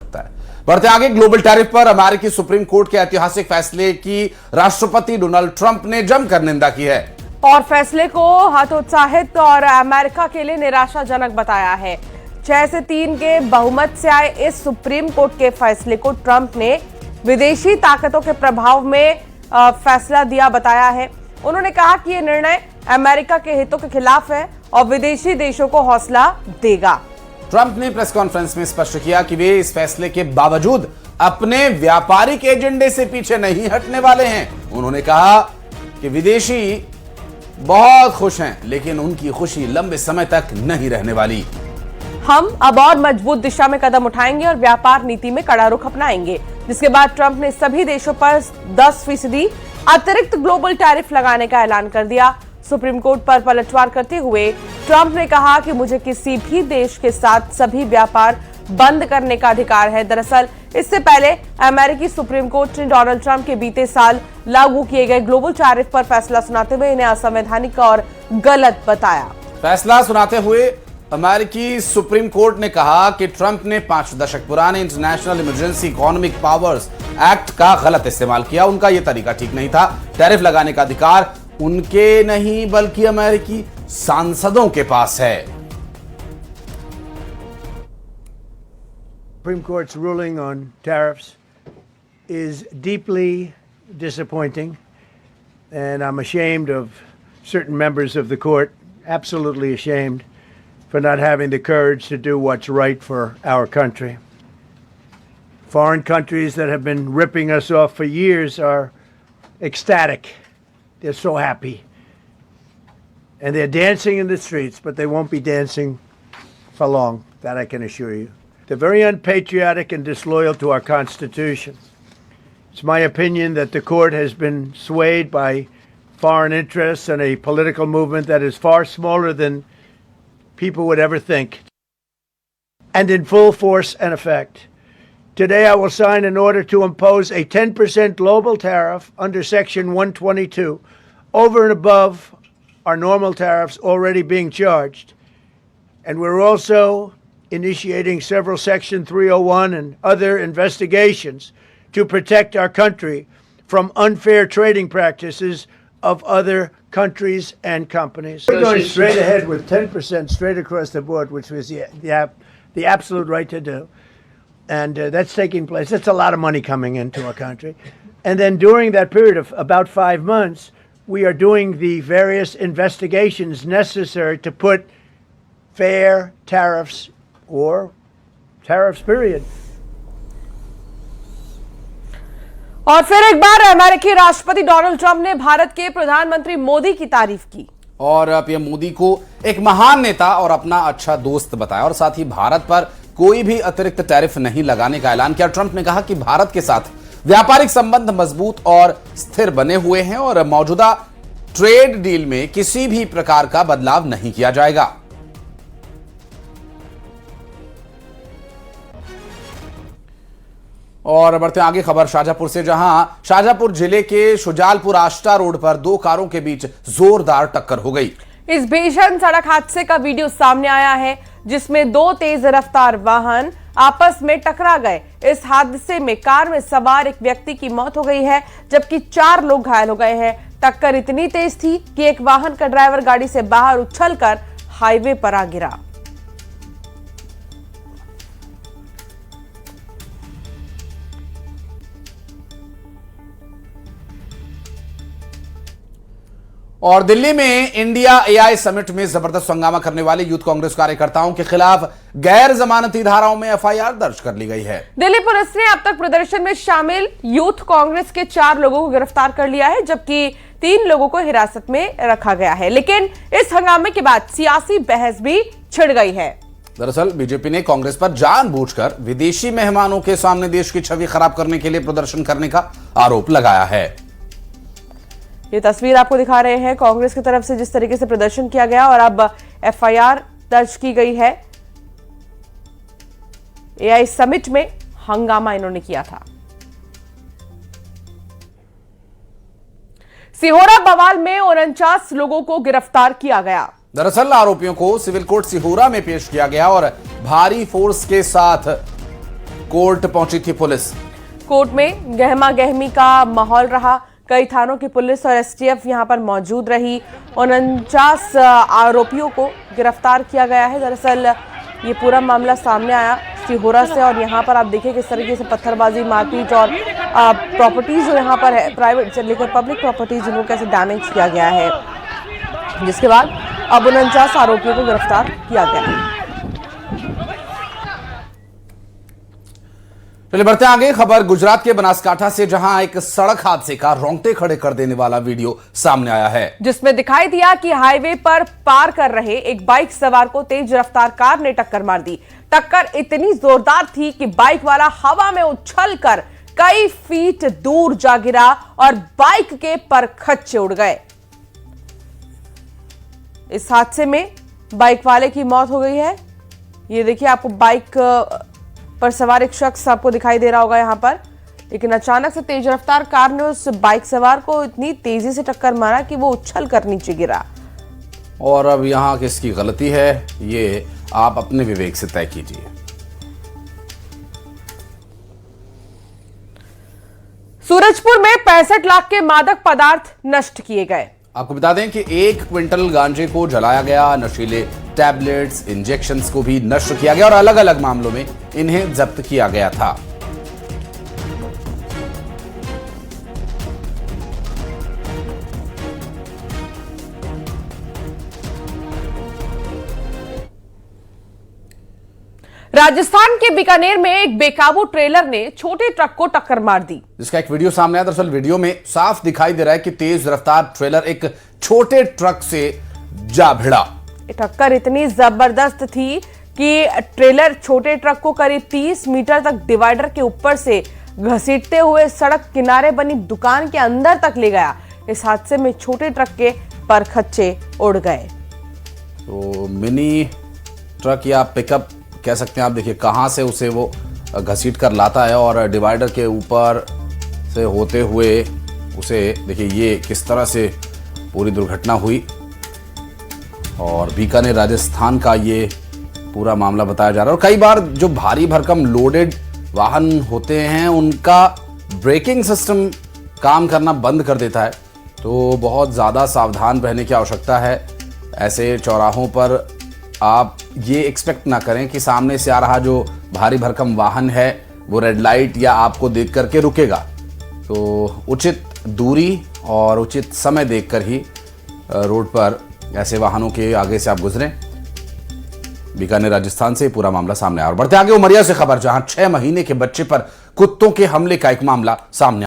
सकता है। बढ़ते आगे, ग्लोबल टैरिफ पर अमेरिकी सुप्रीम कोर्ट के ऐतिहासिक फैसले की राष्ट्रपति डोनाल्ड ट्रंप ने जमकर निंदा की है और फैसले को हतोत्साहित और अमेरिका के लिए निराशाजनक बताया है। 6 से 3 के बहुमत से आए इस सुप्रीम कोर्ट के फैसले को ट्रंप ने विदेशी ताकतों के प्रभाव में फैसला दिया बताया है। उन्होंने कहा कि यह निर्णय अमेरिका के हितों के खिलाफ है और विदेशी देशों को हौसला देगा। ट्रंप ने प्रेस कॉन्फ्रेंस में स्पष्ट किया कि वे इस फैसले के बावजूद अपने व्यापारिक एजेंडे से पीछे नहीं हटने वाले हैं। उन्होंने कहा कि विदेशी बहुत खुश हैं, लेकिन उनकी खुशी लंबे समय तक नहीं रहने वाली। हम अब और मजबूत दिशा में कदम उठाएंगे और व्यापार नीति में कड़ा रुख अपनाएंगे, जिसके बाद ट्रंप ने सभी देशों पर 10% अतिरिक्त ग्लोबल टैरिफ लगाने का ऐलान कर दिया। सुप्रीम कोर्ट पर पलटवार करते हुए ट्रंप ने कहा कि मुझे किसी भी देश के साथ सभी व्यापार बंद करने का अधिकार है। दरअसल इससे पहले अमेरिकी सुप्रीम कोर्ट ने डोनाल्ड ट्रंप के बीते साल लागू किए गए ग्लोबल टैरिफ पर फैसला सुनाते हुए इन्हें असंवैधानिक और गलत बताया। फैसला सुनाते हुए अमेरिकी सुप्रीम कोर्ट ने कहा कि ट्रंप ने 5 दशक पुराने international emergency economic powers act का गलत इस्तेमाल किया। उनका यह तरीका ठीक नहीं था। टैरिफ लगाने का अधिकार उनके नहीं बल्कि अमेरिकी सांसदों के पास है। Supreme Court's ruling on tariffs is deeply disappointing, and I'm ashamed of certain members of the court, absolutely ashamed, for not having the courage to do what's right for our country. Foreign countries that have been ripping us off for years are ecstatic. They're so happy. And they're dancing in the streets, but they won't be dancing for long, that I can assure you. They're very unpatriotic and disloyal to our Constitution. It's my opinion that the court has been swayed by foreign interests and a political movement that is far smaller than people would ever think, and in full force and effect. Today I will sign an order to impose a 10% global tariff under Section 122 over and above our normal tariffs already being charged. And we're also initiating several Section 301 and other investigations to protect our country from unfair trading practices of other countries and companies. We're going straight ahead with 10% straight across the board, which was the absolute right to do. And that's taking place. That's a lot of money coming into our country. And then during that period of about 5 months, we are doing the various investigations necessary to put fair tariffs or tariffs, period. और फिर एक बार अमेरिकी राष्ट्रपति Donald Trump ने भारत के प्रधानमंत्री मोदी की तारीफ की और पीएम मोदी को एक महान नेता और अपना अच्छा दोस्त बताया और साथ ही भारत पर कोई भी अतिरिक्त टैरिफ नहीं लगाने का ऐलान किया। ट्रंप ने कहा कि भारत के साथ व्यापारिक संबंध मजबूत और स्थिर बने हुए हैं और मौजूदा ट्रेड डील में किसी भी प्रकार का बदलाव नहीं किया जाएगा। और बढ़ते आगे, खबर शाहजहांपुर से, जहां शाहजहांपुर जिले के शुजालपुर आष्टा रोड पर 2 कारों के बीच जोरदार टक्कर हो गई। इस भीषण सड़क हादसे का वीडियो सामने आया है, जिसमें 2 तेज रफ्तार वाहन आपस में टकरा गए। इस हादसे में कार में सवार एक व्यक्ति की मौत हो गई है, जबकि 4 लोग घायल हो गए हैं। टक्कर इतनी तेज थी कि एक वाहन का ड्राइवर गाड़ी से बाहर उछलकर हाईवे पर आ गिरा। और दिल्ली में इंडिया एआई समिट में जबरदस्त हंगामा करने वाले यूथ कांग्रेस कार्यकर्ताओं के खिलाफ गैर जमानती धाराओं में एफआईआर दर्ज कर ली गई है। दिल्ली पुलिस ने अब तक प्रदर्शन में शामिल यूथ कांग्रेस के 4 लोगों को गिरफ्तार कर लिया है, जबकि 3 लोगों को हिरासत में रखा गया है। लेकिन इस हंगामे के बाद सियासी बहस भी छिड़ गई है। दरअसल बीजेपी ने कांग्रेस पर जानबूझकर विदेशी मेहमानों के सामने देश की छवि खराब करने के लिए प्रदर्शन करने का आरोप लगाया है। ये तस्वीर आपको दिखा रहे हैं कांग्रेस की तरफ से जिस तरीके से प्रदर्शन किया गया और अब एफआईआर दर्ज की गई है। एआई समिट में हंगामा इन्होंने किया था। सिहोरा बवाल में 49 लोगों को गिरफ्तार किया गया। दरअसल आरोपियों को सिविल कोर्ट सिहोरा में पेश किया गया और भारी फोर्स के साथ कोर्ट पहुंची थी पुलिस। कोर्ट में गहमा गहमी का माहौल रहा। कई थानों की पुलिस और एसटीएफ यहां पर मौजूद रही। 49 आरोपियों को गिरफ्तार किया गया है। दरअसल ये पूरा मामला सामने आया सिहोरा से, और यहाँ पर आप देखिए किस तरीके से पत्थरबाजी, मारपीट और प्रॉपर्टीज जो यहाँ पर है, प्राइवेट से लेकर पब्लिक प्रॉपर्टीज, जिनको कैसे डैमेज किया गया है, जिसके बाद अब 49 आरोपियों को गिरफ्तार किया गया है। चलिए बढ़ते हैं आगे। खबर गुजरात के बनासकांठा से, जहां एक सड़क हादसे का रोंगटे खड़े कर देने वाला वीडियो सामने आया है, जिसमें दिखाई दिया कि हाईवे पर पार कर रहे एक बाइक सवार को तेज रफ्तार कार ने टक्कर मार दी। टक्कर इतनी जोरदार थी कि बाइक वाला हवा में उछलकर कई फीट दूर जा गिरा और बाइक के परखच्चे उड़ गए। इस हादसे में बाइक वाले की मौत हो गई है। ये देखिए, आपको बाइक पर सवार एक शख्स आपको दिखाई दे रहा होगा यहां पर, लेकिन अचानक से तेज रफ्तार कार ने उस बाइक सवार को इतनी तेजी से टक्कर मारा कि वो उछल कर नीचे गिरा। और अब यहां किसकी गलती है, ये आप अपने विवेक से तय कीजिए। सूरजपुर में 65 लाख के मादक पदार्थ नष्ट किए गए। आपको बता दें कि 1 क्विंटल गांजे को जलाया गया, नशीले टैबलेट्स, इंजेक्शंस को भी नष्ट किया गया और अलग अलग मामलों में इन्हें जब्त किया गया था। राजस्थान के बीकानेर में एक बेकाबू ट्रेलर ने छोटे ट्रक को टक्कर मार दी, जिसका एक वीडियो सामने आया। दरअसल वीडियो में साफ दिखाई दे रहा है कि तेज रफ्तार ट्रेलर एक छोटे ट्रक से जा भिड़ा। टक्कर इतनी जबरदस्त थी कि ट्रेलर छोटे ट्रक को करीब 30 मीटर तक डिवाइडर के ऊपर से घसीटते हुए सड़क किनारे बनी दुकान के अंदर तक ले गया। इस हादसे में छोटे ट्रक के परखच्चे उड़ गए। तो मिनी ट्रक या पिकअप कह सकते हैं आप, देखिए कहां से उसे वो घसीट कर लाता है और डिवाइडर के ऊपर से होते हुए उसे, देखिए ये किस तरह से पूरी दुर्घटना हुई। और बीकानेर राजस्थान का ये पूरा मामला बताया जा रहा है। और कई बार जो भारी भरकम लोडेड वाहन होते हैं उनका ब्रेकिंग सिस्टम काम करना बंद कर देता है, तो बहुत ज़्यादा सावधान रहने की आवश्यकता है। ऐसे चौराहों पर आप ये एक्सपेक्ट ना करें कि सामने से आ रहा जो भारी भरकम वाहन है वो रेड लाइट या आपको देख करके रुकेगा। तो उचित दूरी और उचित समय देखकर ही रोड पर ऐसे वाहनों के आगे से आप गुजरें। बीकानेर राजस्थान से पूरा मामला सामने आया। और बढ़ते आगे उमरिया से खबर, जहां 6 महीने के बच्चे पर कुत्तों के हमले का एक मामला सामने आया।